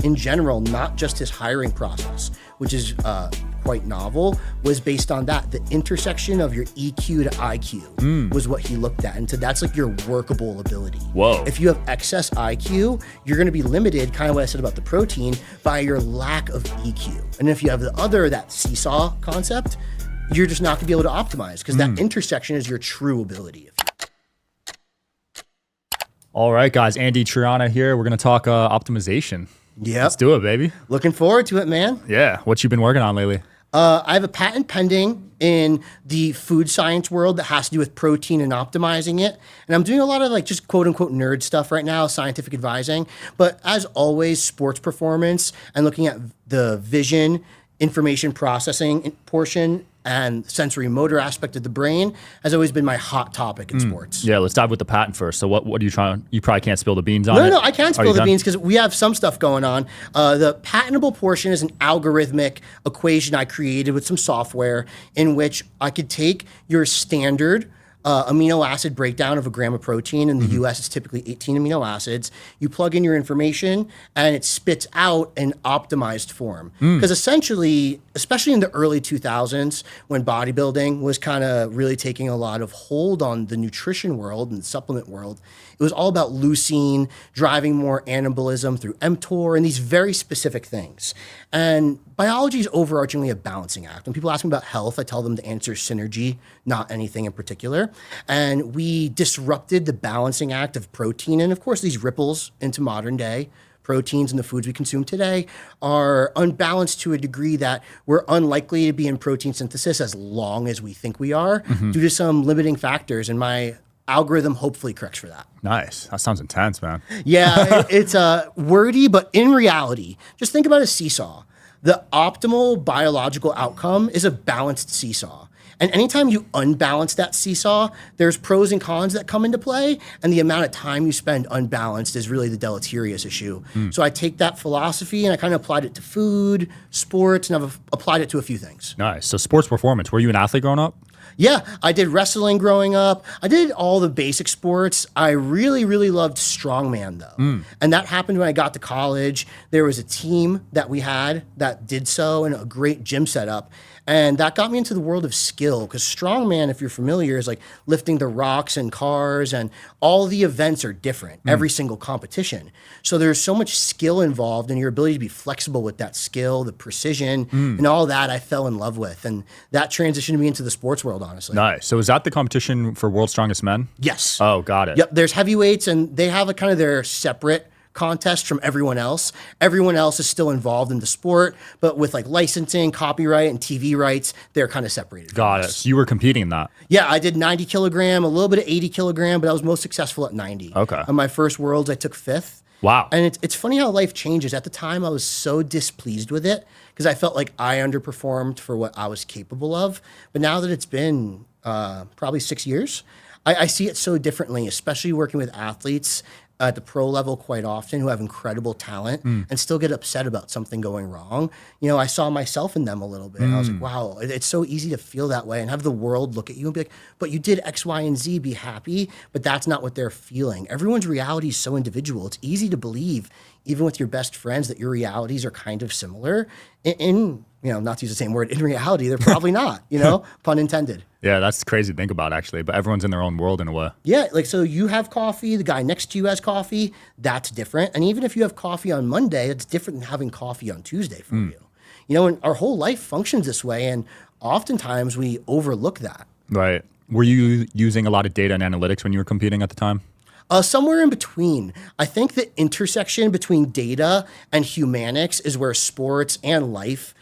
in general, not just his hiring process, which is quite novel, was based on that. The intersection of your EQ to IQ was what he looked at. And so that's like your workable ability. Whoa. If you have excess IQ, you're going to be limited, kind of what I said about the protein, by your lack of EQ. And if you have that seesaw concept, you're just not going to be able to optimize because that intersection is your true ability. All right, guys. Andy Triana here. We're going to talk optimization. Yeah. Let's do it, baby. Looking forward to it, man. Yeah. What you been working on lately? I have a patent pending in the food science world that has to do with protein and optimizing it. And I'm doing a lot of like just quote unquote nerd stuff right now, scientific advising. But as always, sports performance and looking at the vision, information processing portion and sensory motor aspect of the brain has always been my hot topic in sports. Yeah, let's dive with the patent first. So what are you trying? You probably can't spill the beans on it. No, I can spill the beans because we have some stuff going on. The patentable portion is an algorithmic equation I created with some software in which I could take your standard amino acid breakdown of a gram of protein. In the US, it's typically 18 amino acids. You plug in your information and it spits out an optimized form. Because essentially, especially in the early 2000s, when bodybuilding was kind of really taking a lot of hold on the nutrition world and the supplement world, it was all about leucine, driving more anabolism through mTOR, and these very specific things. And biology is overarchingly a balancing act. When people ask me about health, I tell them the answer is synergy, not anything in particular. And we disrupted the balancing act of protein. And of course, these ripples into modern day proteins and the foods we consume today are unbalanced to a degree that we're unlikely to be in protein synthesis as long as we think we are due to some limiting factors. And my algorithm hopefully corrects for that. Nice. That sounds intense, man. Yeah, it's wordy, but in reality, just think about a seesaw. The optimal biological outcome is a balanced seesaw. And anytime you unbalance that seesaw, there's pros and cons that come into play, and the amount of time you spend unbalanced is really the deleterious issue. So I take that philosophy and I kind of applied it to food, sports, and I've applied it to a few things. Nice. So sports performance. Were you an athlete growing up? Yeah, I did wrestling growing up. I did all the basic sports. I really, really loved strongman though. And that happened when I got to college. There was a team that we had that did so and a great gym setup. And that got me into the world of skill because strongman, if you're familiar, is like lifting the rocks and cars and all the events are different, every single competition. So there's so much skill involved and your ability to be flexible with that skill, the precision and all that I fell in love with. And that transitioned me into the sports world, honestly. Nice. So is that the competition for World's Strongest Men? Yes. Oh, got it. Yep. There's heavyweights and they have a kind of their separate contest from everyone else. Everyone else is still involved in the sport, but with like licensing, copyright, and TV rights, they're kind of separated. Got it. So you were competing in that? Yeah, I did 90 kilogram, a little bit of 80 kilogram, but I was most successful at 90. Okay. On my first Worlds, I took 5th. Wow. And it's funny how life changes. At the time, I was so displeased with it because I felt like I underperformed for what I was capable of. But now that it's been probably 6 years, I see it so differently, especially working with athletes at the pro level quite often who have incredible talent and still get upset about something going wrong. You know, I saw myself in them a little bit. And I was like, wow, it's so easy to feel that way and have the world look at you and be like, but you did X, Y, and Z, be happy, but that's not what they're feeling. Everyone's reality is so individual. It's easy to believe, even with your best friends, that your realities are kind of similar. In you know, not to use the same word, in reality, they're probably not, you know, pun intended. Yeah, that's crazy to think about, actually. But everyone's in their own world in a way. Yeah, like, so you have coffee, the guy next to you has coffee, that's different. And even if you have coffee on Monday, it's different than having coffee on Tuesday for you. You know, and our whole life functions this way, and oftentimes we overlook that. Right. Were you using a lot of data and analytics when you were competing at the time? Somewhere in between. I think the intersection between data and humanics is where sports and life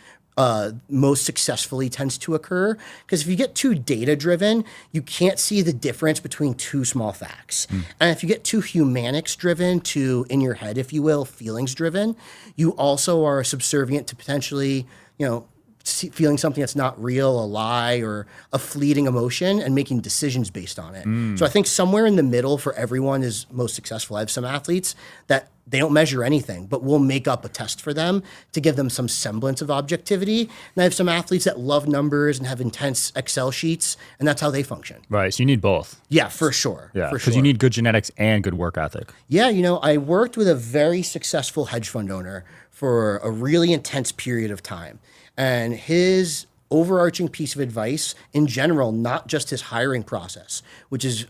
most successfully tends to occur. Because if you get too data driven, you can't see the difference between two small facts. And if you get too humanics driven, to in your head, if you will, feelings driven, you also are subservient to potentially, you know, feeling something that's not real, a lie, or a fleeting emotion, and making decisions based on it. So I think somewhere in the middle for everyone is most successful. I have some athletes that they don't measure anything, but we'll make up a test for them to give them some semblance of objectivity. And I have some athletes that love numbers and have intense Excel sheets, and that's how they function. Right, so you need both. Yeah, for sure. Yeah, because you need good genetics and good work ethic. Yeah, you know, I worked with a very successful hedge fund owner for a really intense period of time. And his overarching piece of advice in general, not just his hiring process, which is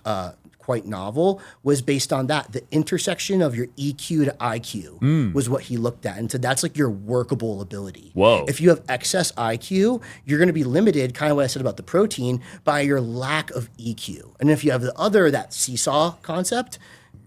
quite novel, was based on that. The intersection of your EQ to IQ was what he looked at. And so that's like your workable ability. Whoa. If you have excess IQ, you're going to be limited, kind of what I said about the protein, by your lack of EQ. And if you have the other, that seesaw concept,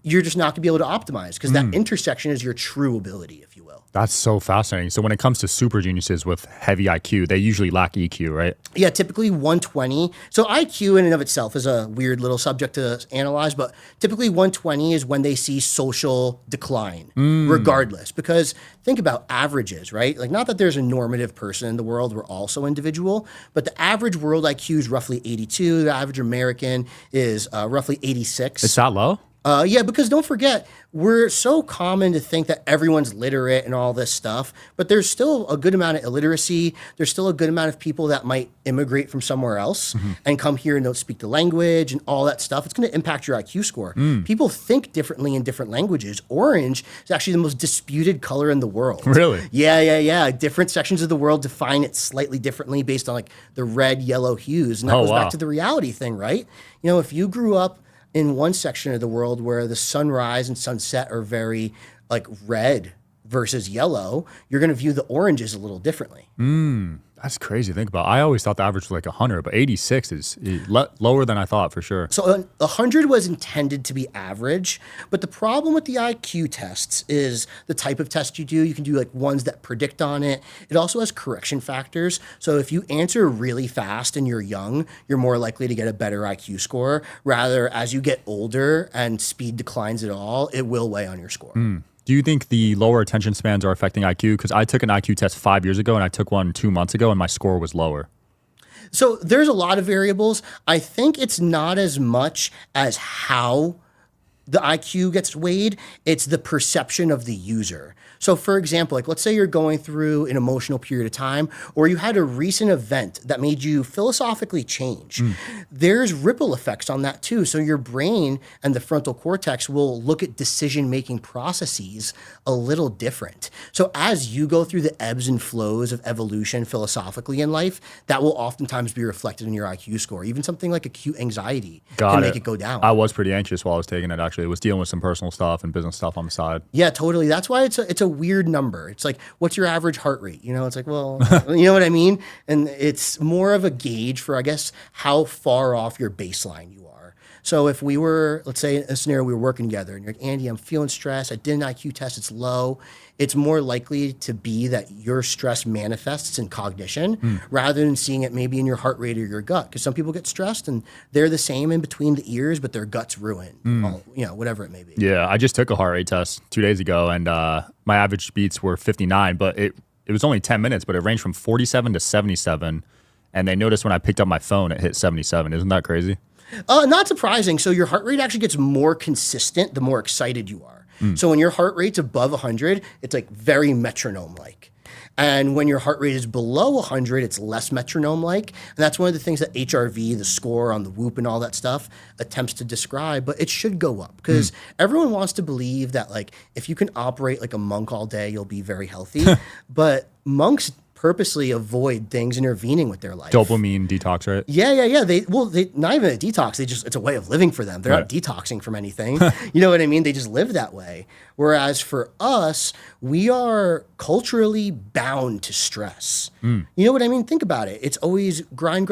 you're just not going to be able to optimize because that intersection is your true ability, if you will. That's so fascinating. So when it comes to super geniuses with heavy IQ, they usually lack EQ, right? Yeah, typically 120. So IQ in and of itself is a weird little subject to analyze, but typically 120 is when they see social decline, regardless. Because think about averages, right? Like, not that there's a normative person in the world, we're all so individual, but the average world IQ is roughly 82. The average American is roughly 86. It's that low? Yeah, because don't forget, we're so common to think that everyone's literate and all this stuff, but there's still a good amount of illiteracy. There's still a good amount of people that might immigrate from somewhere else and come here and don't speak the language and all that stuff. It's going to impact your IQ score. People think differently in different languages. Orange is actually the most disputed color in the world. Really? Yeah. Different sections of the world define it slightly differently based on like the red, yellow hues. And that goes back to the reality thing, right? You know, if you grew up in one section of the world where the sunrise and sunset are very like red versus yellow, you're going to view the oranges a little differently. That's crazy to think about. I always thought the average was like 100, but 86 is lower than I thought for sure. So 100 was intended to be average, but the problem with the IQ tests is the type of test you do. You can do like ones that predict on it. It also has correction factors. So if you answer really fast and you're young, you're more likely to get a better IQ score. Rather, as you get older and speed declines at all, it will weigh on your score. Do you think the lower attention spans are affecting IQ? Because I took an IQ test 5 years ago and I took one 2 months ago and my score was lower. So there's a lot of variables. I think it's not as much as how the IQ gets weighed, it's the perception of the user. So for example, like let's say you're going through an emotional period of time or you had a recent event that made you philosophically change. There's ripple effects on that too. So your brain and the frontal cortex will look at decision-making processes a little different. So as you go through the ebbs and flows of evolution philosophically in life, that will oftentimes be reflected in your IQ score. Even something like acute anxiety can make it go down. I was pretty anxious while I was taking it, actually. It was dealing with some personal stuff and business stuff on the side. Yeah, totally. That's why it's a weird number. It's like, what's your average heart rate? You know, it's like, well, you know what I mean? And it's more of a gauge for, I guess, how far off your baseline you are. So if we were, let's say in a scenario, we were working together and you're like, Andy, I'm feeling stressed. I did an IQ test. It's low. It's more likely to be that your stress manifests in cognition rather than seeing it maybe in your heart rate or your gut. Because some people get stressed and they're the same in between the ears, but their gut's ruined, you know, whatever it may be. Yeah, I just took a heart rate test 2 days ago and my average beats were 59, but it was only 10 minutes, but it ranged from 47 to 77. And they noticed when I picked up my phone, it hit 77. Isn't that crazy? Not surprising. So your heart rate actually gets more consistent the more excited you are. So when your heart rate's above 100, it's like very metronome-like. And when your heart rate is below 100, it's less metronome-like. And that's one of the things that HRV, the score on the Whoop and all that stuff, attempts to describe. But it should go up because everyone wants to believe that like if you can operate like a monk all day, you'll be very healthy. But monks purposely avoid things intervening with their life. Dopamine detox, right? Yeah. They not even a detox. It's a way of living for them. They're not detoxing from anything. You know what I mean? They just live that way. Whereas for us, we are culturally bound to stress. You know what I mean? Think about it. It's always grind,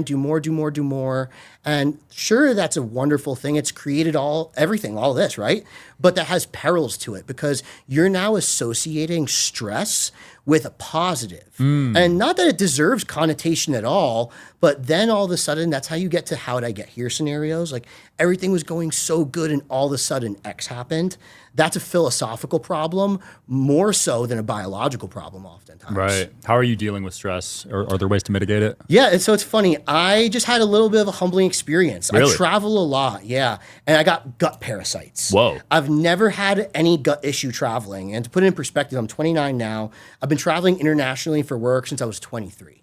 do more. And sure, that's a wonderful thing. It's created all this, right? But that has perils to it because you're now associating stress with a positive. And not that it deserves connotation at all, but then all of a sudden, that's how you get to how did I get here scenarios. Like everything was going so good and all of a sudden X happened. That's a philosophical problem more so than a biological problem oftentimes. Right. How are you dealing with stress? Are there ways to mitigate it? Yeah, and so it's funny. I just had a little bit of a humbling experience. Really? I travel a lot, yeah, and I got gut parasites. Whoa. I've never had any gut issue traveling. And to put it in perspective, I'm 29 now. I've been traveling internationally for work since I was 23.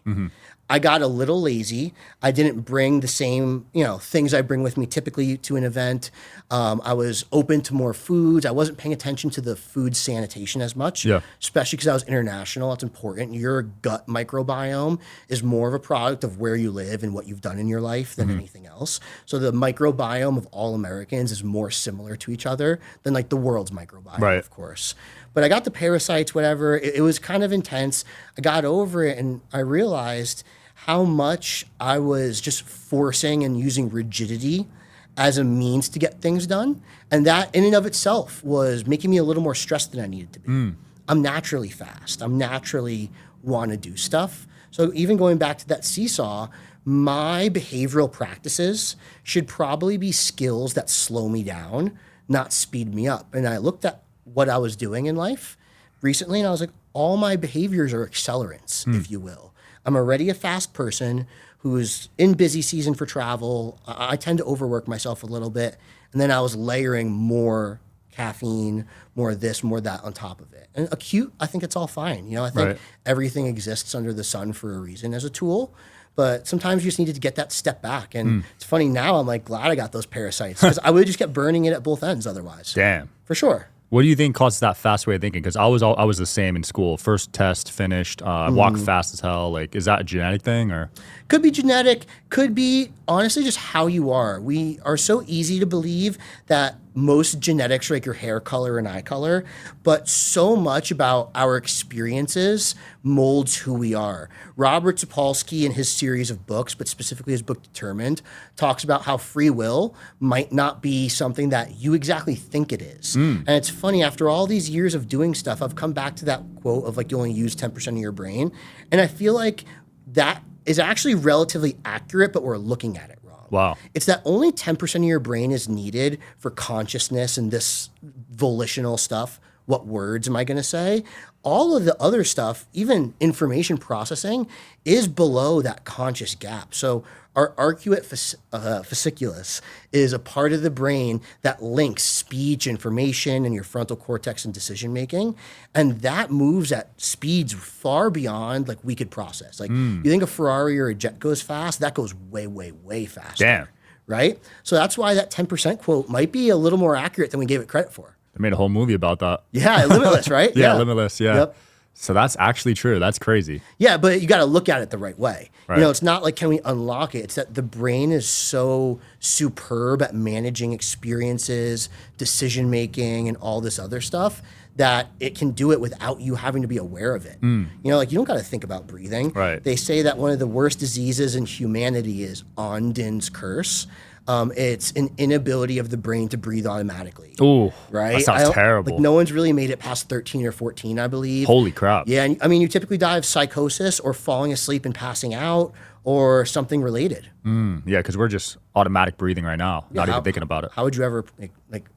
I got a little lazy. I didn't bring the same, things I bring with me typically to an event. I was open to more foods. I wasn't paying attention to the food sanitation as much, especially because I was international. It's important. Your gut microbiome is more of a product of where you live and what you've done in your life than anything else. So the microbiome of all Americans is more similar to each other than like the world's microbiome, of course. But I got the parasites, whatever. It was kind of intense. I got over it and I realized how much I was just forcing and using rigidity as a means to get things done. And that in and of itself was making me a little more stressed than I needed to be. I'm naturally fast. I'm naturally want to do stuff. So even going back to that seesaw, my behavioral practices should probably be skills that slow me down, not speed me up. And I looked at what I was doing in life recently and I was like, all my behaviors are accelerants, if you will. I'm already a fast person who's in busy season for travel. I tend to overwork myself a little bit. And then I was layering more caffeine, more this, more that on top of it. And acute, I think it's all fine. I think everything exists under the sun for a reason as a tool. But sometimes you just needed to get that step back. And it's funny now, I'm like glad I got those parasites because I would have just kept burning it at both ends otherwise. Damn. For sure. What do you think causes that fast way of thinking? Because I was the same in school. First test finished, I walked fast as hell. Like, is that a genetic thing or? Could be genetic. Could be honestly just how you are. We are so easy to believe that most genetics are like your hair color and eye color, but so much about our experiences molds who we are. Robert Sapolsky in his series of books, but specifically his book Determined, talks about how free will might not be something that you exactly think it is. And it's funny, after all these years of doing stuff, I've come back to that quote of like you only use 10% of your brain. And I feel like that is actually relatively accurate, but we're looking at it wrong. Wow. It's that only 10% of your brain is needed for consciousness and this volitional stuff. What words am I going to say? All of the other stuff, even information processing, is below that conscious gap. So our arcuate fasciculus is a part of the brain that links speech, information, and your frontal cortex and decision making. And that moves at speeds far beyond like we could process. Like you think a Ferrari or a jet goes fast, that goes way, way, way faster. Damn. Right? So that's why that 10% quote might be a little more accurate than we gave it credit for. They made a whole movie about that. Yeah, Limitless, right? Yeah, Limitless, yeah. Yep. So that's actually true. That's crazy. Yeah, but you got to look at it the right way. Right. It's not like, can we unlock it? It's that the brain is so superb at managing experiences, decision making, and all this other stuff that it can do it without you having to be aware of it. Like you don't got to think about breathing. Right. They say that one of the worst diseases in humanity is Ondin's curse. It's an inability of the brain to breathe automatically. Ooh, right? That sounds terrible. Like no one's really made it past 13 or 14, I believe. Holy crap. Yeah, and, I mean, you typically die of psychosis or falling asleep and passing out or something related. Yeah, because we're just automatic breathing right now, not even thinking about it. How would you ever,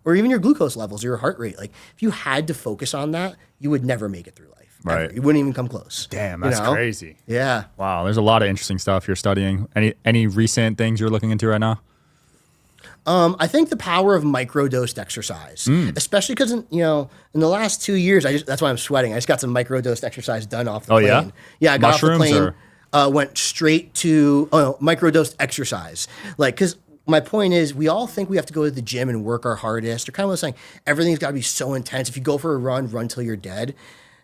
or even your glucose levels or your heart rate? Like, if you had to focus on that, you would never make it through life. Right. Ever. You wouldn't even come close. Damn, that's crazy. Yeah. Wow, there's a lot of interesting stuff you're studying. Any recent things you're looking into right now? I think the power of microdosed exercise, especially because in the last 2 years, that's why I'm sweating. I just got some microdosed exercise done off the plane. Yeah, I got Mushrooms off the plane, went straight to microdosed exercise. Like, because my point is, we all think we have to go to the gym and work our hardest. Or kind of saying everything's got to be so intense. If you go for a run till you're dead.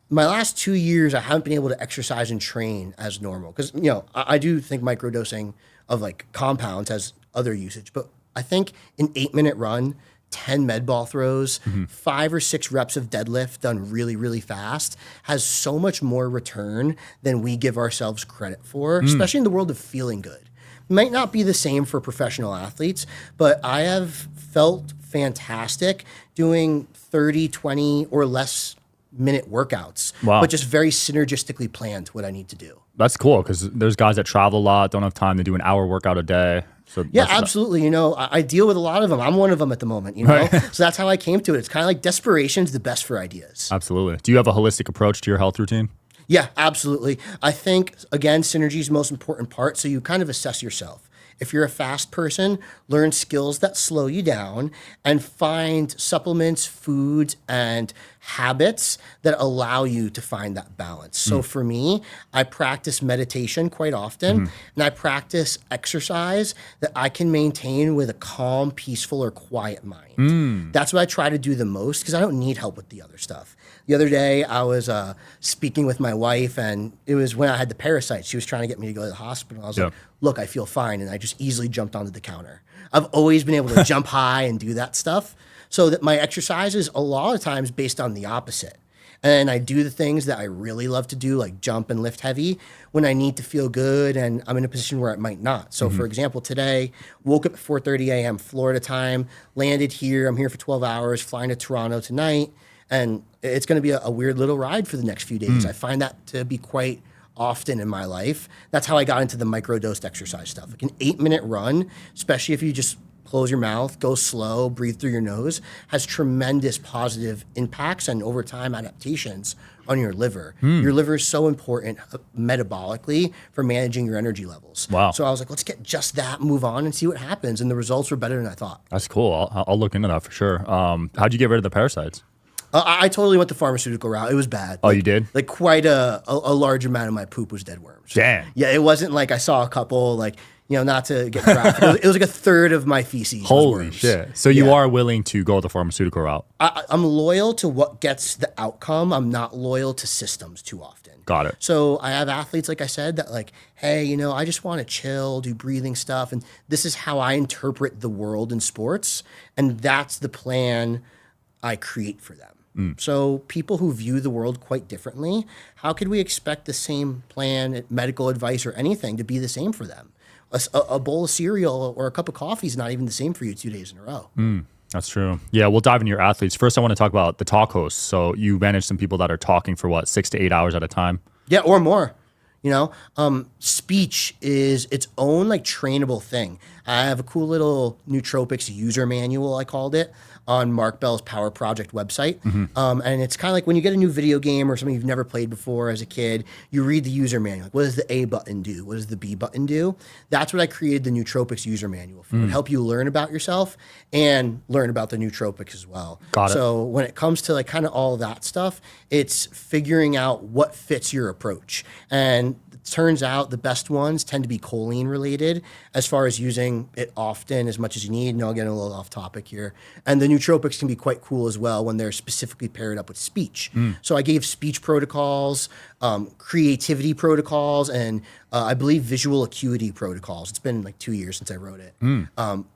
My last 2 years, I haven't been able to exercise and train as normal because I do think microdosing of like compounds has other usage, but I think an 8-minute run, 10 med ball throws, 5 or 6 reps of deadlift done really, really fast has so much more return than we give ourselves credit for, especially in the world of feeling good. It might not be the same for professional athletes, but I have felt fantastic doing 30, 20 or less minute workouts, but just very synergistically planned what I need to do. That's cool because there's guys that travel a lot, don't have time to do an hour workout a day. So yeah, absolutely. I deal with a lot of them. I'm one of them at the moment, So that's how I came to it. It's kind of like desperation's the best for ideas. Absolutely. Do you have a holistic approach to your health routine? Yeah, absolutely. I think, again, synergy is the most important part. So you kind of assess yourself. If you're a fast person, learn skills that slow you down and find supplements, foods, and habits that allow you to find that balance. So for me, I practice meditation quite often, and I practice exercise that I can maintain with a calm, peaceful, or quiet mind. That's what I try to do the most because I don't need help with the other stuff. The other day, I was speaking with my wife, and it was when I had the parasites. She was trying to get me to go to the hospital. I was like, look, I feel fine. And I just easily jumped onto the counter. I've always been able to jump high and do that stuff. So that my exercise is a lot of times based on the opposite. And I do the things that I really love to do, like jump and lift heavy, when I need to feel good and I'm in a position where I might not. So for example, today, woke up at 4:30 a.m. Florida time, landed here. I'm here for 12 hours, flying to Toronto tonight. And it's going to be a weird little ride for the next few days. I find that to be quite often in my life. That's how I got into the microdosed exercise stuff. Like an 8-minute run, especially if you just close your mouth, go slow, breathe through your nose, has tremendous positive impacts and over time adaptations on your liver. Your liver is so important metabolically for managing your energy levels. Wow. So I was like, let's get just that, move on and see what happens. And the results were better than I thought. That's cool. I'll look into that for sure. How'd you get rid of the parasites? I totally went the pharmaceutical route. It was bad. Oh, you did? Like quite a large amount of my poop was dead worms. Damn. Yeah, it wasn't like I saw a couple, like, not to get graphic. It was like a third of my feces. Holy shit. So you are willing to go the pharmaceutical route? I'm loyal to what gets the outcome. I'm not loyal to systems too often. Got it. So I have athletes, like I said, that like, hey, I just want to chill, do breathing stuff. And this is how I interpret the world in sports. And that's the plan I create for them. So people who view the world quite differently, how could we expect the same plan, medical advice or anything to be the same for them? A bowl of cereal or a cup of coffee is not even the same for you 2 days in a row. That's true. Yeah, we'll dive into your athletes. First, I want to talk about the talk hosts. So you manage some people that are talking for 6 to 8 hours at a time? Yeah, or more. Speech is its own like trainable thing. I have a cool little nootropics user manual, I called it, on Mark Bell's Power Project website. And it's kind of like when you get a new video game or something you've never played before as a kid, you read the user manual. Like, what does the A button do? What does the B button do? That's what I created the nootropics user manual for. It help you learn about yourself and learn about the nootropics as well. Got it. So when it comes to like kind of all of that stuff, it's figuring out what fits your approach. And it turns out the best ones tend to be choline related as far as using it often as much as you need. And I'll get a little off topic here. And the nootropics can be quite cool as well when they're specifically paired up with speech. So I gave speech protocols, creativity protocols, and I believe visual acuity protocols. It's been like 2 years since I wrote it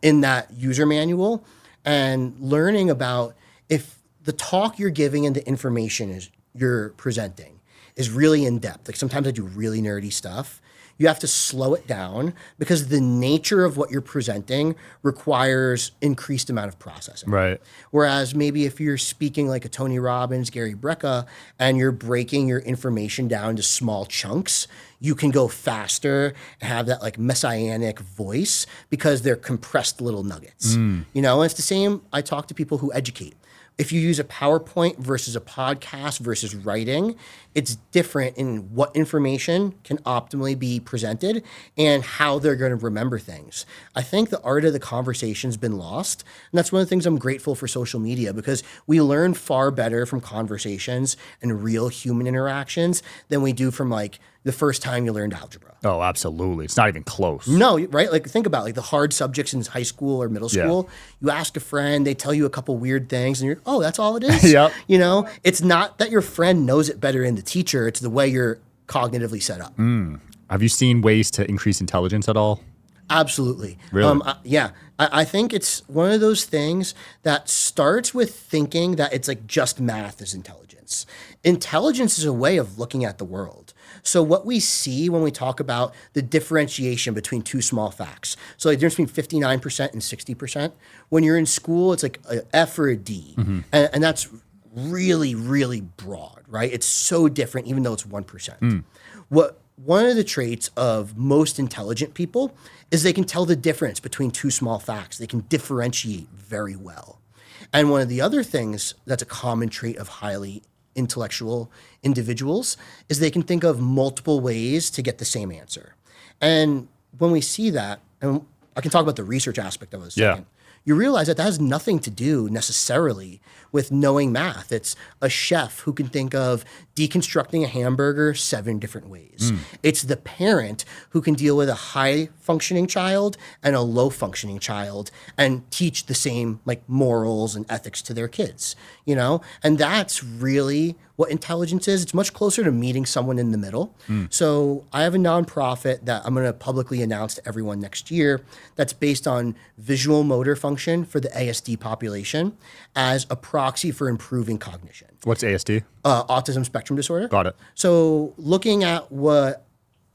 in that user manual, and learning about if the talk you're giving and the information you're presenting is really in depth. Like sometimes I do really nerdy stuff. You have to slow it down because the nature of what you're presenting requires increased amount of processing. Right. Whereas maybe if you're speaking like a Tony Robbins, Gary Brecka, and you're breaking your information down to small chunks, you can go faster and have that like messianic voice because they're compressed little nuggets. And it's the same. I talk to people who educate. If you use a PowerPoint versus a podcast versus writing, it's different in what information can optimally be presented and how they're going to remember things. I think the art of the conversation's been lost. And that's one of the things I'm grateful for social media, because we learn far better from conversations and real human interactions than we do from like the first time you learned algebra. Oh, absolutely. It's not even close. No, right? Like think about like the hard subjects in high school or middle school. You ask a friend, they tell you a couple weird things and you're, oh, that's all it is? Yep. It's not that your friend knows it better than the teacher. It's the way you're cognitively set up. Have you seen ways to increase intelligence at all? Absolutely. Really? I think it's one of those things that starts with thinking that it's like just math is intelligence. Intelligence is a way of looking at the world. So what we see when we talk about the differentiation between two small facts, so the difference between 59% and 60%, when you're in school, it's like an F or a D. And that's really, really broad, right? It's so different, even though it's 1%. One of the traits of most intelligent people is they can tell the difference between two small facts. They can differentiate very well. And one of the other things that's a common trait of highly intellectual individuals is they can think of multiple ways to get the same answer. And when we see that, and I can talk about the research aspect of it a second. you realize that that has nothing to do necessarily with knowing math. It's a chef who can think of deconstructing a hamburger 7 different ways. It's the parent who can deal with a high functioning child and a low functioning child and teach the same like morals and ethics to their kids, you know? And that's really what intelligence is. It's much closer to meeting someone in the middle. So I have a nonprofit that I'm going to publicly announce to everyone next year that's based on visual motor function for the ASD population as a proxy for improving cognition. What's ASD? Autism spectrum disorder. Got it. So looking at what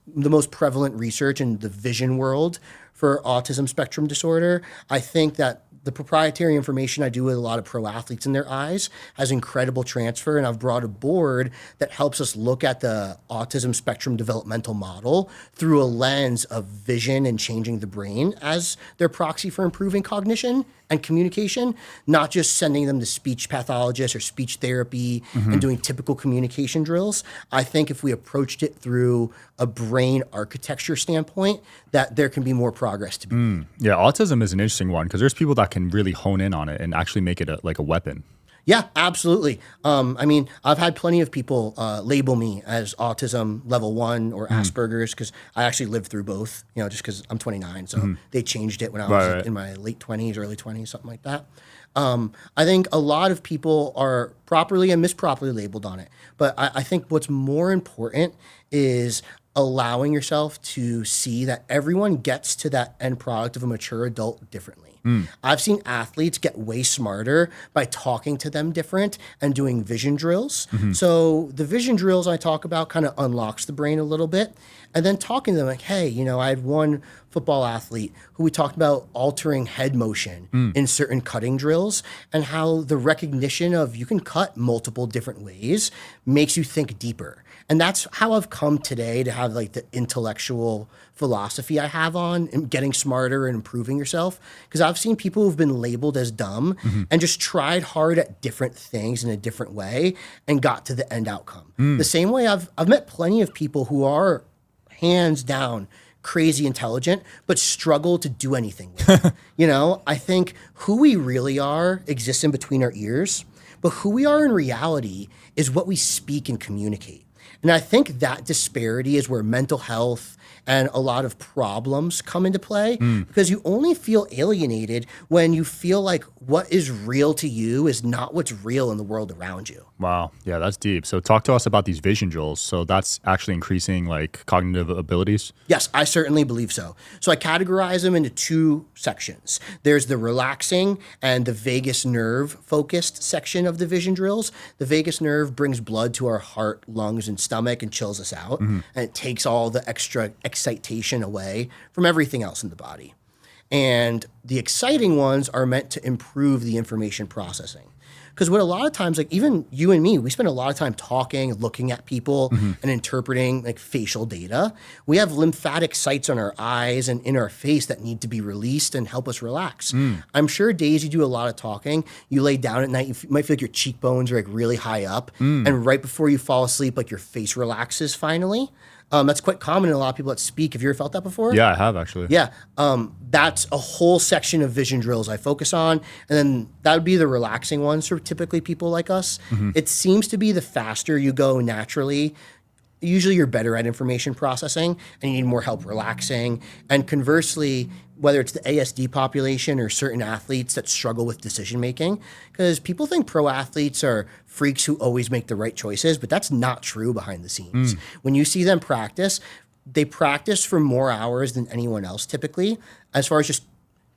the most prevalent research in the vision world for autism spectrum disorder, I think that the proprietary information I do with a lot of pro athletes in their eyes has incredible transfer. And I've brought a board that helps us look at the autism spectrum developmental model through a lens of vision and changing the brain as their proxy for improving cognition and communication, not just sending them to speech pathologists or speech therapy and doing typical communication drills. I think if we approached it through a brain architecture standpoint, that there can be more progress to be. Yeah, autism is an interesting one because there's people that can really hone in on it and actually make it like a weapon. Yeah, absolutely. I mean, I've had plenty of people label me as autism level 1 or Asperger's because I actually lived through both, you know, just because I'm 29. So they changed it when I was in my late 20s, early 20s, something like that. I think a lot of people are properly and misproperly labeled on it. But I think what's more important is allowing yourself to see that everyone gets to that end product of a mature adult differently. I've seen athletes get way smarter by talking to them different and doing vision drills. So the vision drills I talk about kind of unlocks the brain a little bit. And then talking to them like, hey, you know, I had one football athlete who we talked about altering head motion in certain cutting drills and how the recognition of you can cut multiple different ways makes you think deeper. And that's how I've come today to have like the intellectual philosophy I have on getting smarter and improving yourself. Because I've seen people who've been labeled as dumb and just tried hard at different things in a different way and got to the end outcome. The same way I've met plenty of people who are hands down crazy intelligent, but struggle to do anything with it. You know, I think who we really are exists in between our ears, but who we are in reality is what we speak and communicate. And I think that disparity is where mental health and a lot of problems come into play because you only feel alienated when you feel like what is real to you is not what's real in the world around you. Wow. Yeah, that's deep. So talk to us about these vision drills. So that's actually increasing like cognitive abilities? Yes, I certainly believe so. So I categorize them into 2 sections. There's the relaxing and the vagus nerve focused section of the vision drills. The vagus nerve brings blood to our heart, lungs, and stomach and chills us out. And it takes all the extra excitation away from everything else in the body. And the exciting ones are meant to improve the information processing. Because what a lot of times, like even you and me, we spend a lot of time talking, looking at people and interpreting like facial data. We have lymphatic sites on our eyes and in our face that need to be released and help us relax. I'm sure days you do a lot of talking, you lay down at night, you might feel like your cheekbones are like really high up. And right before you fall asleep, like your face relaxes finally. That's quite common in a lot of people that speak. Have you ever felt that before? Yeah, I have actually. Yeah. That's a whole section of vision drills I focus on. And then that would be the relaxing ones for typically people like us. It seems to be the faster you go naturally, usually you're better at information processing and you need more help relaxing. And conversely, whether it's the ASD population or certain athletes that struggle with decision making, because people think pro athletes are freaks who always make the right choices, but that's not true behind the scenes. When you see them practice, they practice for more hours than anyone else typically, as far as just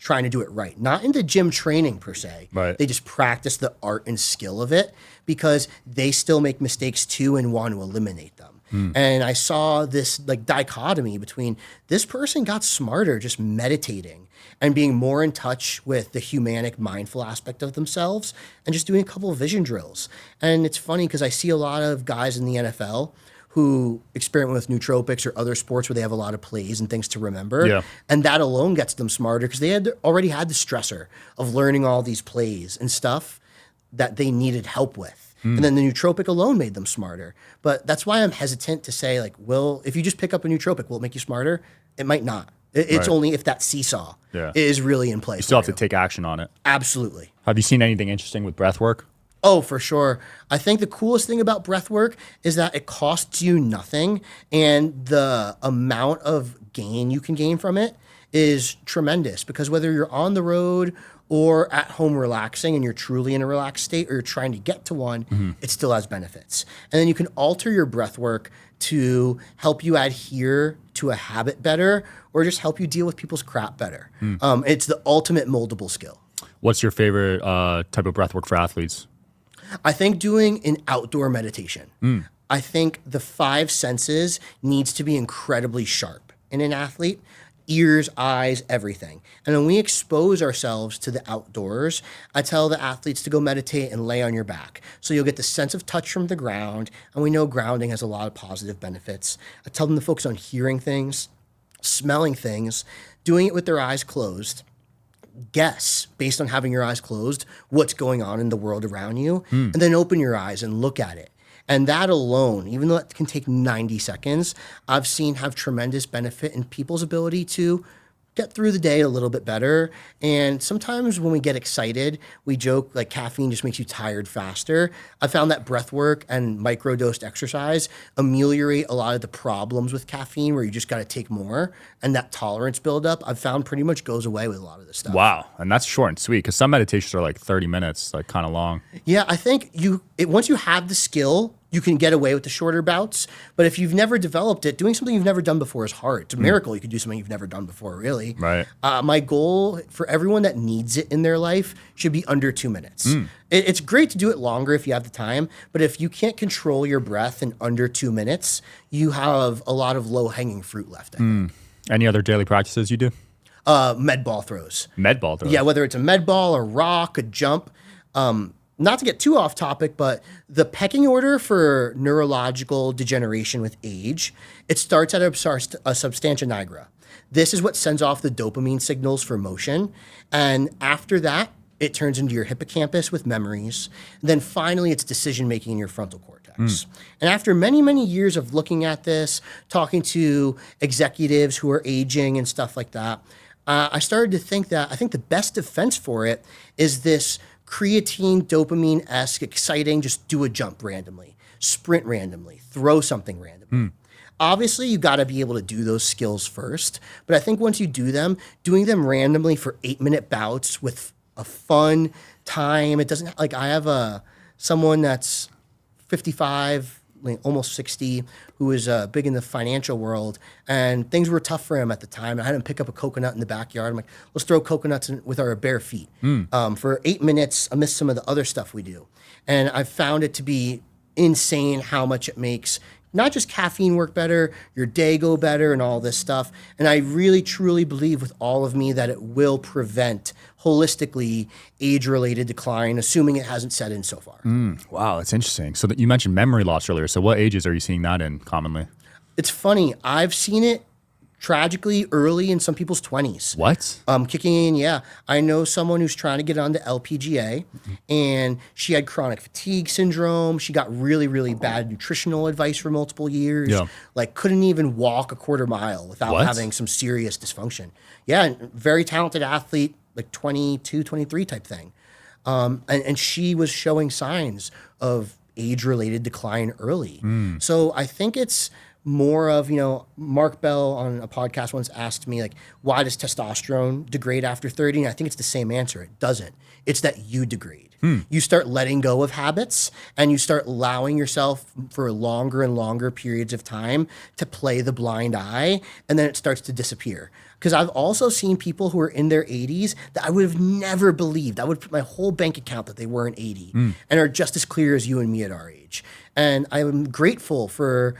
trying to do it right. Not in the gym training per se. Right. They just practice the art and skill of it because they still make mistakes too and want to eliminate them. And I saw this like dichotomy between this person got smarter just meditating and being more in touch with the humanic mindful aspect of themselves and just doing a couple of vision drills. And it's funny because I see a lot of guys in the NFL who experiment with nootropics or other sports where they have a lot of plays and things to remember. Yeah. And that alone gets them smarter because they had already had the stressor of learning all these plays and stuff that they needed help with. And then the nootropic alone made them smarter. But that's why I'm hesitant to say, like, if you just pick up a nootropic, will it make you smarter? It might not. It's Right. only if that seesaw Yeah. is really in play. You still have to take action on it. Absolutely. Have you seen anything interesting with breath work? Oh, for sure. I think the coolest thing about breath work is that it costs you nothing, and the amount of gain you can gain from it is tremendous, because whether you're on the road or at home relaxing and you're truly in a relaxed state, or you're trying to get to one, it still has benefits. And then you can alter your breath work to help you adhere to a habit better, or just help you deal with people's crap better. It's the ultimate moldable skill. What's your favorite type of breath work for athletes? I think doing an outdoor meditation. I think the five senses needs to be incredibly sharp in an athlete: ears, eyes, everything. And when we expose ourselves to the outdoors, I tell the athletes to go meditate and lay on your back. So you'll get the sense of touch from the ground, and we know grounding has a lot of positive benefits. I tell them to focus on hearing things, smelling things, doing it with their eyes closed. Guess, based on having your eyes closed, what's going on in the world around you, and then open your eyes and look at it. And that alone, even though it can take 90 seconds, I've seen have tremendous benefit in people's ability to get through the day a little bit better. And sometimes when we get excited, we joke like caffeine just makes you tired faster. I found that breath work and microdosed exercise ameliorate a lot of the problems with caffeine, where you just got to take more, and that tolerance buildup I've found pretty much goes away with a lot of this stuff. Wow. And that's short and sweet, because some meditations are like 30 minutes, like kind of long. Yeah, I think once you have the skill, you can get away with the shorter bouts. But if you've never developed it, doing something you've never done before is hard. It's a miracle you could do something you've never done before, really. Right. My goal for everyone that needs it in their life should be under 2 minutes. It's great to do it longer if you have the time, but if you can't control your breath in under 2 minutes, you have a lot of low-hanging fruit left. I think. Any other daily practices you do? Med ball throws. Med ball throws. Yeah, whether it's a med ball, a rock, a jump. Not to get too off topic, but the pecking order for neurological degeneration with age, it starts at a substantia nigra. This is what sends off the dopamine signals for motion. And after that, it turns into your hippocampus with memories. And then finally, it's decision-making in your frontal cortex. And after many, many years of looking at this, talking to executives who are aging and stuff like that, I started to think that I think the best defense for it is this creatine, dopamine-esque, exciting, just do a jump randomly, sprint randomly, throw something randomly. Obviously, you got to be able to do those skills first. But I think once you do them, doing them randomly for 8-minute bouts with a fun time, it doesn't, like I have someone that's 55, like almost 60, who is big in the financial world, and things were tough for him at the time. I had him pick up a coconut in the backyard. I'm like, let's throw coconuts with our bare feet for 8 minutes amidst some of the other stuff we do. And I found it to be insane how much it makes not just caffeine work better, your day go better, and all this stuff. And I really, truly believe with all of me that it will prevent holistically age-related decline, assuming it hasn't set in so far. Wow, that's interesting. So that you mentioned memory loss earlier. So what ages are you seeing that in commonly? It's funny. I've seen it tragically early in some people's 20s. What? Kicking in, yeah. I know someone who's trying to get onto LPGA, and she had chronic fatigue syndrome. She got really, really bad nutritional advice for multiple years. Yeah. Like couldn't even walk a quarter mile without What? having some serious dysfunction. Yeah, and very talented athlete, like 22, 23 type thing. And she was showing signs of age-related decline early. So I think it's more of, Mark Bell on a podcast once asked me, like, why does testosterone degrade after 30? And I think it's the same answer. It doesn't. It's that you degrade. You start letting go of habits, and you start allowing yourself for longer and longer periods of time to play the blind eye, and then it starts to disappear. Because I've also seen people who are in their 80s that I would have never believed. I would put my whole bank account that they weren't 80 and are just as clear as you and me at our age. And I'm grateful for,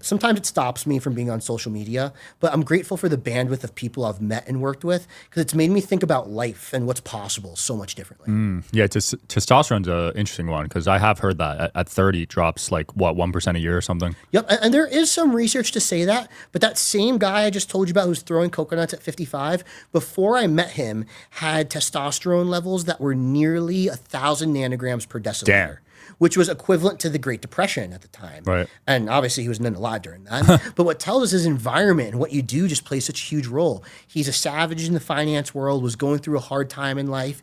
sometimes it stops me from being on social media, but I'm grateful for the bandwidth of people I've met and worked with, because it's made me think about life and what's possible so much differently. Yeah, testosterone's an interesting one, because I have heard that at 30 it drops like, 1% a year or something? Yep, and there is some research to say that, but that same guy I just told you about who's throwing coconuts at 55, before I met him, had testosterone levels that were nearly 1,000 nanograms per deciliter. Damn. which was equivalent to the Great Depression at the time. Right. And obviously he was none alive during that. But what tells us his environment and what you do just plays such a huge role. He's a savage in the finance world, was going through a hard time in life.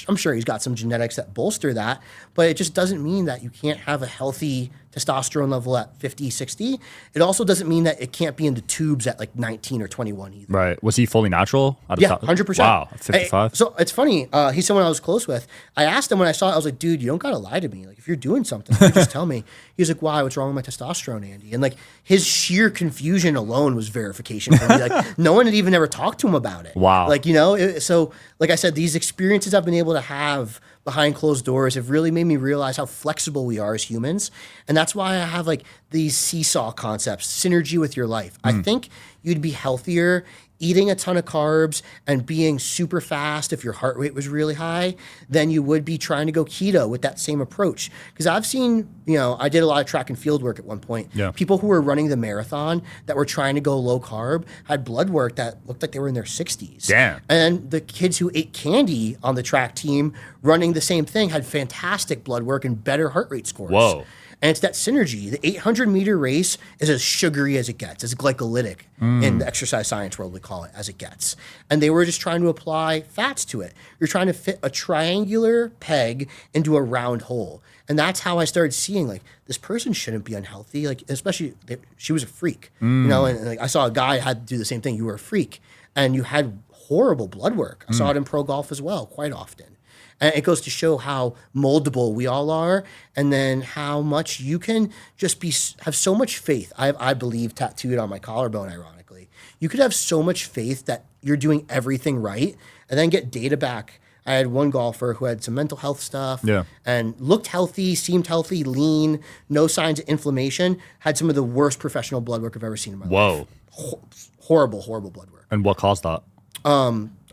I'm sure he's got some genetics that bolster that, but it just doesn't mean that you can't have a healthy testosterone level at 50, 60. It also doesn't mean that it can't be in the tubes at like 19 or 21 either. Right. Was he fully natural? Yeah, 100%. Wow, 55? So it's funny. He's someone I was close with. I asked him when I saw it, I was like, dude, you don't got to lie to me. Like, if you're doing something, you just tell me. He was like, why? What's wrong with my testosterone, Andy? And like, his sheer confusion alone was verification for me. Like, no one had even ever talked to him about it. Wow. Like, so like I said, these experiences I've been able to have behind closed doors have really made me realize how flexible we are as humans. And that's why I have like these seesaw concepts, synergy with your life. I think you'd be healthier eating a ton of carbs and being super fast if your heart rate was really high than you would be trying to go keto with that same approach. Because I've seen, I did a lot of track and field work at one point. Yeah. People who were running the marathon that were trying to go low carb had blood work that looked like they were in their 60s. Damn. And the kids who ate candy on the track team running the same thing had fantastic blood work and better heart rate scores. Whoa. And it's that synergy. The 800-meter race is as sugary as it gets, as glycolytic in the exercise science world, we call it, as it gets. And they were just trying to apply fats to it. You're trying to fit a triangular peg into a round hole. And that's how I started seeing, like, this person shouldn't be unhealthy. Like, especially, she was a freak. And like, I saw a guy had to do the same thing. You were a freak. And you had horrible blood work. I saw it in pro golf as well, quite often. And it goes to show how moldable we all are, and then how much you can just have so much faith. I believe tattooed on my collarbone, ironically. You could have so much faith that you're doing everything right, and then get data back. I had one golfer who had some mental health stuff and looked healthy, seemed healthy, lean, no signs of inflammation, had some of the worst professional blood work I've ever seen in my life. Horrible, horrible blood work. And what caused that?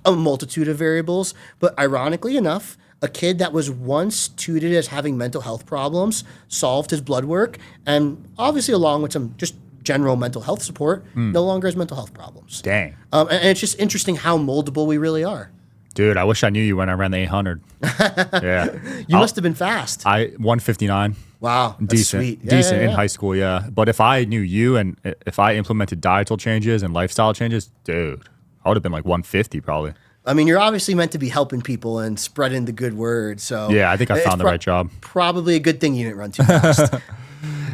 A multitude of variables, but ironically enough, a kid that was once touted as having mental health problems solved his blood work, and obviously along with some just general mental health support, no longer has mental health problems. Dang. And it's just interesting how moldable we really are. Dude, I wish I knew you when I ran the 800. Yeah. You must have been fast. 159. Wow, that's Decent. sweet. Decent in high school, yeah. But if I knew you and if I implemented dietal changes and lifestyle changes, dude, I would have been like 150 probably. I mean, you're obviously meant to be helping people and spreading the good word. So yeah, I think I found the right job. Probably a good thing you didn't run too fast.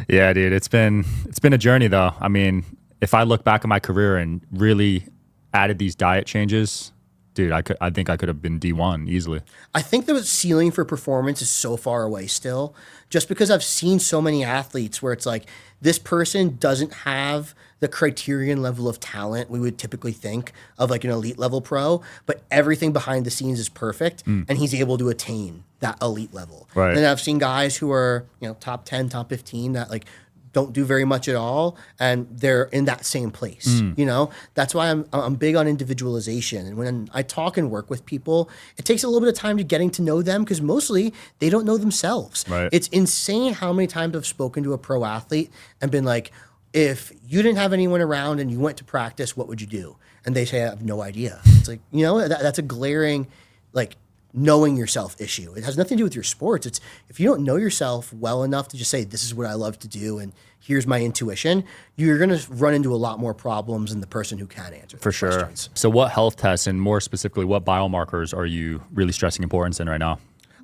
Yeah, dude, it's been a journey though. I mean, if I look back at my career and really added these diet changes, dude, I think I could have been D1 easily. I think the ceiling for performance is so far away still, just because I've seen so many athletes where it's like, this person doesn't have the criterion level of talent we would typically think of like an elite level pro, but everything behind the scenes is perfect, and he's able to attain that elite level. Right. And I've seen guys who are, top 10, top 15 that like don't do very much at all, and they're in that same place. That's why I'm big on individualization. And when I talk and work with people, it takes a little bit of time to getting to know them, because mostly they don't know themselves. Right. It's insane how many times I've spoken to a pro athlete and been like, if you didn't have anyone around and you went to practice, what would you do? And they say, I have no idea. It's like, that's a glaring, like, knowing yourself issue. It has nothing to do with your sports. It's if you don't know yourself well enough to just say, this is what I love to do and here's my intuition, you're going to run into a lot more problems than the person who can answer For sure. questions. So what health tests, and more specifically, what biomarkers are you really stressing importance in right now?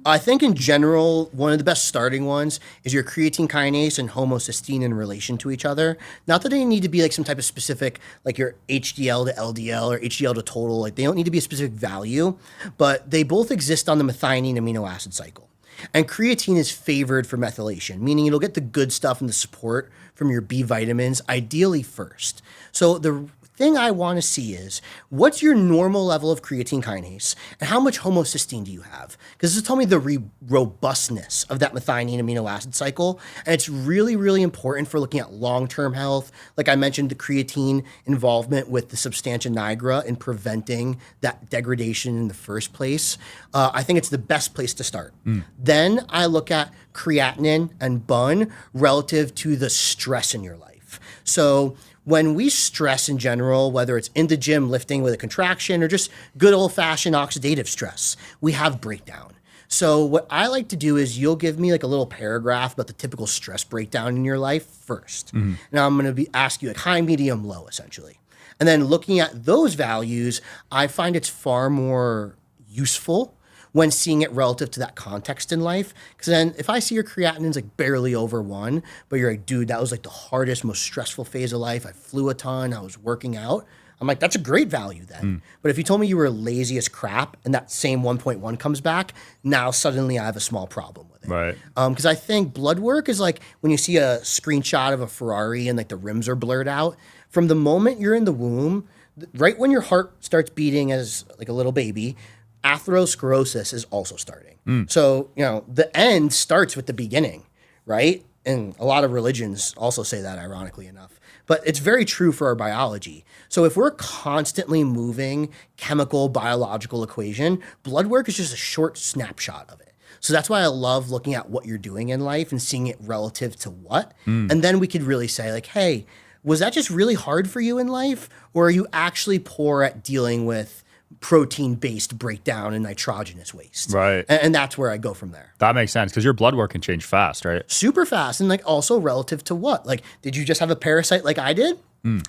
I think in general, one of the best starting ones is your creatine kinase and homocysteine in relation to each other. Not that they need to be like some type of specific, like your HDL to LDL or HDL to total, like they don't need to be a specific value, but they both exist on the methionine amino acid cycle. And creatine is favored for methylation, meaning it'll get the good stuff and the support from your B vitamins, ideally first. So the thing I want to see is, what's your normal level of creatine kinase and how much homocysteine do you have? Because this will tell me the robustness of that methionine amino acid cycle. And it's really, really important for looking at long-term health. Like I mentioned, the creatine involvement with the substantia nigra in preventing that degradation in the first place. I think it's the best place to start. Then I look at creatinine and BUN relative to the stress in your life. So when we stress in general, whether it's in the gym lifting with a contraction or just good old-fashioned oxidative stress, we have breakdown. So what I like to do is you'll give me like a little paragraph about the typical stress breakdown in your life first. Now I'm going to ask you like high, medium, low, essentially. And then looking at those values, I find it's far more useful when seeing it relative to that context in life. Because then if I see your creatinine's like barely over 1, but you're like, dude, that was like the hardest, most stressful phase of life. I flew a ton, I was working out. I'm like, that's a great value then. But if you told me you were lazy as crap and that same 1.1 comes back, now suddenly I have a small problem with it. Right. Because I think blood work is like when you see a screenshot of a Ferrari and like the rims are blurred out. From the moment you're in the womb, right when your heart starts beating as like a little baby, atherosclerosis is also starting. So, the end starts with the beginning, right? And a lot of religions also say that, ironically enough. But it's very true for our biology. So if we're constantly moving chemical, biological equation, blood work is just a short snapshot of it. So that's why I love looking at what you're doing in life and seeing it relative to what. And then we could really say like, hey, was that just really hard for you in life? Or are you actually poor at dealing with protein-based breakdown and nitrogenous waste? Right. And that's where I go from there. That makes sense because your blood work can change fast, right? Super fast. And like also relative to what? Like, did you just have a parasite like I did?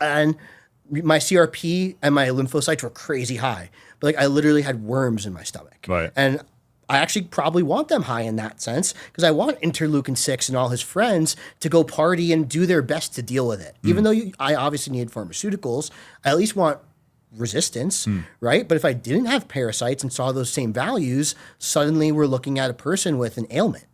And my CRP and my lymphocytes were crazy high. But like I literally had worms in my stomach. Right. And I actually probably want them high in that sense because I want interleukin-6 and all his friends to go party and do their best to deal with it. Even though I obviously need pharmaceuticals, I at least want resistance, right? But if I didn't have parasites and saw those same values, suddenly we're looking at a person with an ailment.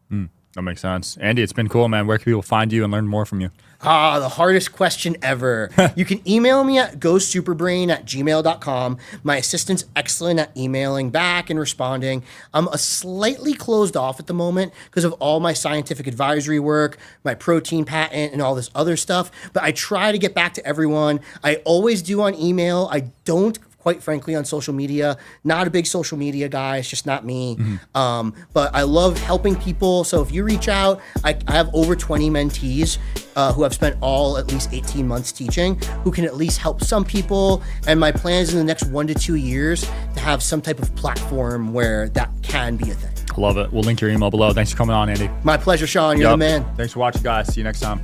That makes sense. Andy, it's been cool, man. Where can people find you and learn more from you? The hardest question ever. You can email me at gosuperbrain@gmail.com. My assistant's excellent at emailing back and responding. I'm slightly closed off at the moment because of all my scientific advisory work, my protein patent, and all this other stuff. But I try to get back to everyone. I always do on email. I don't, quite frankly, on social media. Not a big social media guy. It's just not me. But I love helping people. So if you reach out, I have over 20 mentees who have spent at least 18 months teaching, who can at least help some people. And my plan is in the next 1 to 2 years to have some type of platform where that can be a thing. Love it. We'll link your email below. Thanks for coming on, Andy. My pleasure, Sean. You're the man. Thanks for watching, guys. See you next time.